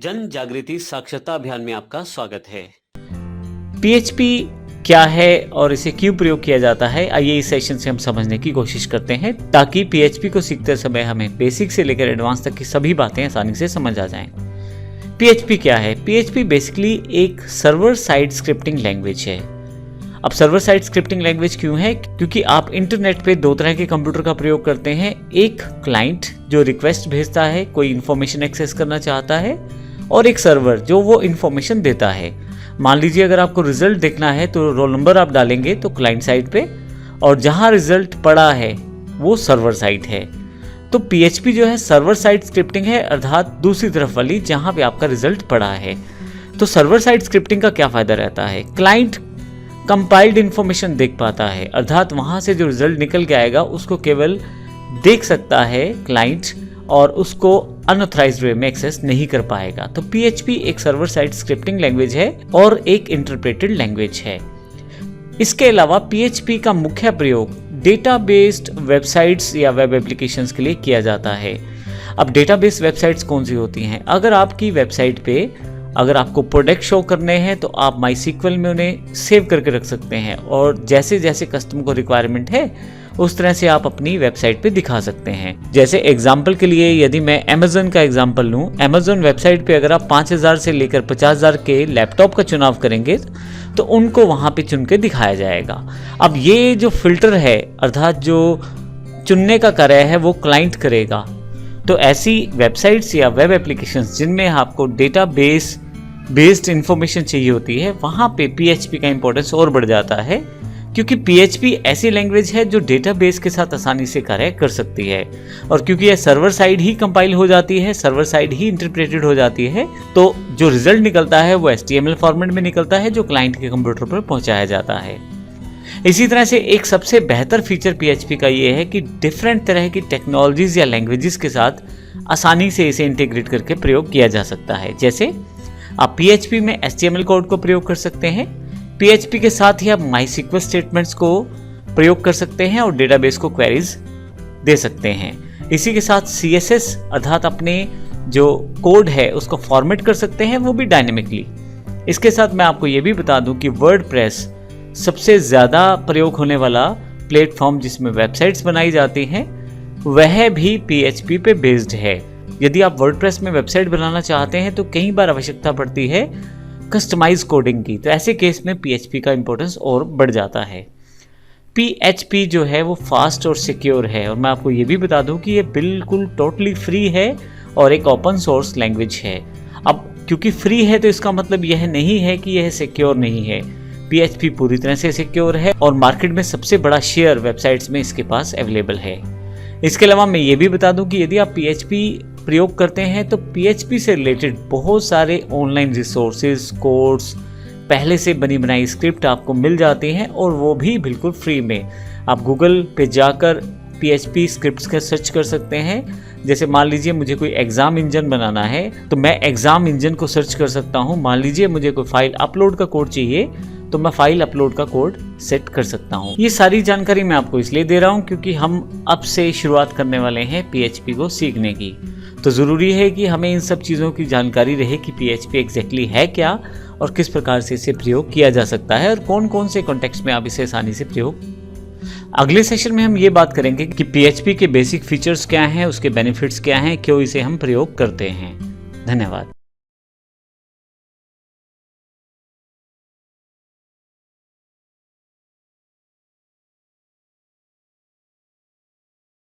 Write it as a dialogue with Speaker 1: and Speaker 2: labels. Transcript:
Speaker 1: जन जागृति साक्षरता अभियान में आपका स्वागत है। पीएचपी क्या है और इसे क्यों प्रयोग किया जाता है, आइए इस सेशन से हम समझने की कोशिश करते हैं ताकि पीएचपी को सीखते समय हमें बेसिक से लेकर एडवांस तक की सभी बातें आसानी से समझ आ जाएं। पीएचपी क्या है? पीएचपी बेसिकली एक सर्वर साइड स्क्रिप्टिंग लैंग्वेज है। अब सर्वर साइड स्क्रिप्टिंग लैंग्वेज क्यों है? क्योंकि आप इंटरनेट पे दो तरह के कंप्यूटर का प्रयोग करते हैं। एक क्लाइंट जो रिक्वेस्ट भेजता है, कोई इन्फॉर्मेशन एक्सेस करना चाहता है, और एक सर्वर जो वो इन्फॉर्मेशन देता है। मान लीजिए अगर आपको रिजल्ट देखना है तो रोल नंबर आप डालेंगे तो क्लाइंट साइड पे, और जहां रिजल्ट पड़ा है वो सर्वर साइड है। तो पीएचपी जो है सर्वर साइड स्क्रिप्टिंग है, अर्थात दूसरी तरफ वाली जहां पे आपका रिजल्ट पड़ा है। तो सर्वर साइड स्क्रिप्टिंग का क्या फायदा रहता है? क्लाइंट कंपाइल्ड इन्फॉर्मेशन देख पाता है, अर्थात वहां से जो रिजल्ट निकल के आएगा उसको केवल देख सकता है क्लाइंट, और उसको अनऑथराइज्ड वे में एक्सेस नहीं कर पाएगा। तो पीएचपी एक सर्वर साइड स्क्रिप्टिंग लैंग्वेज है और एक इंटरप्रेटेड लैंग्वेज है। इसके अलावा पीएचपी का मुख्य प्रयोग डेटाबेस्ड वेबसाइट्स या वेब एप्लीकेशंस के लिए किया जाता है। अब डेटाबेस वेबसाइट्स कौन सी होती हैं? अगर आपकी वेबसाइट पे अगर आपको प्रोडक्ट शो करने हैं तो आप माईसीक्वल में उन्हें सेव करके रख सकते हैं, और जैसे जैसे कस्टमर को रिक्वायरमेंट है उस तरह से आप अपनी वेबसाइट पे दिखा सकते हैं। जैसे एग्जांपल के लिए यदि मैं अमेज़न का एग्जांपल लूँ, अमेज़न वेबसाइट पे अगर आप 5000 से लेकर 50,000 के लैपटॉप का चुनाव करेंगे तो उनको वहाँ पे चुन के दिखाया जाएगा। अब ये जो फिल्टर है, अर्थात जो चुनने का कार्य है, वो क्लाइंट करेगा। तो ऐसी वेबसाइट्स या वेब एप्लीकेशंस जिनमें आपको डेटाबेस बेस्ड इंफॉर्मेशन चाहिए होती है, वहाँ पे पीएचपी का इंपॉर्टेंस और बढ़ जाता है, क्योंकि पीएचपी ऐसी लैंग्वेज है जो डेटाबेस के साथ आसानी से कार्य कर सकती है। और क्योंकि यह सर्वर साइड ही कंपाइल हो जाती है, सर्वर साइड ही इंटरप्रेटेड हो जाती है, तो जो रिजल्ट निकलता है वो HTML फॉर्मेट में निकलता है जो क्लाइंट के कंप्यूटर पर पहुंचाया जाता है। इसी तरह से एक सबसे बेहतर फीचर पीएचपी का ये है कि डिफरेंट तरह की टेक्नोलॉजीज या लैंग्वेजेस के साथ आसानी से इसे इंटीग्रेट करके प्रयोग किया जा सकता है। जैसे आप पीएचपी में HTML कोड को प्रयोग कर सकते हैं, पीएचपी के साथ ही आप माईसीक्वल स्टेटमेंट्स को प्रयोग कर सकते हैं और डेटाबेस को क्वेरीज दे सकते हैं। इसी के साथ CSS अर्थात अपने जो कोड है उसको फॉर्मेट कर सकते हैं, वो भी डायनेमिकली। इसके साथ मैं आपको ये भी बता दूं कि वर्डप्रेस सबसे ज़्यादा प्रयोग होने वाला प्लेटफॉर्म जिसमें वेबसाइट्स बनाई जाती हैं, वह भी पीएचपी पे बेस्ड है। यदि आप वर्डप्रेस में वेबसाइट बनाना चाहते हैं तो कई बार आवश्यकता पड़ती है कस्टमाइज कोडिंग की, तो ऐसे केस में पीएचपी का इंपॉर्टेंस और बढ़ जाता है। पीएचपी जो है वो फास्ट और सिक्योर है, और मैं आपको ये भी बता दूं कि ये बिल्कुल टोटली फ्री है और एक ओपन सोर्स लैंग्वेज है। अब क्योंकि फ्री है तो इसका मतलब यह नहीं है कि यह सिक्योर नहीं है। पीएचपी पूरी तरह से सिक्योर है और मार्केट में सबसे बड़ा शेयर वेबसाइट्स में इसके पास अवेलेबल है। इसके अलावा मैं ये भी बता दूं कि यदि आप पीएचपी प्रयोग करते हैं तो पीएचपी से रिलेटेड बहुत सारे ऑनलाइन रिसोर्सेज, कोर्स, पहले से बनी बनाई स्क्रिप्ट आपको मिल जाती हैं, और वो भी बिल्कुल फ्री में। आप गूगल पे जाकर पीएचपी स्क्रिप्ट्स का सर्च कर सकते हैं। जैसे मान लीजिए मुझे कोई एग्ज़ाम इंजन बनाना है तो मैं एग्ज़ाम इंजन को सर्च कर सकता हूँ। मान लीजिए मुझे कोई फाइल अपलोड का कोड चाहिए तो मैं फाइल अपलोड का कोड सेट कर सकता हूँ। ये सारी जानकारी मैं आपको इसलिए दे रहा हूँ क्योंकि हम अब से शुरुआत करने वाले हैं पीएचपी को सीखने की। तो ज़रूरी है कि हमें इन सब चीज़ों की जानकारी रहे कि पीएचपी एग्जैक्टली है क्या और किस प्रकार से इसे प्रयोग किया जा सकता है, और कौन कौन से कॉन्टेक्स्ट में आप इसे आसानी से प्रयोग। अगले सेशन में हम ये बात करेंगे कि पीएचपी के बेसिक फीचर्स क्या हैं, उसके बेनिफिट्स क्या हैं, क्यों इसे हम प्रयोग करते हैं। धन्यवाद।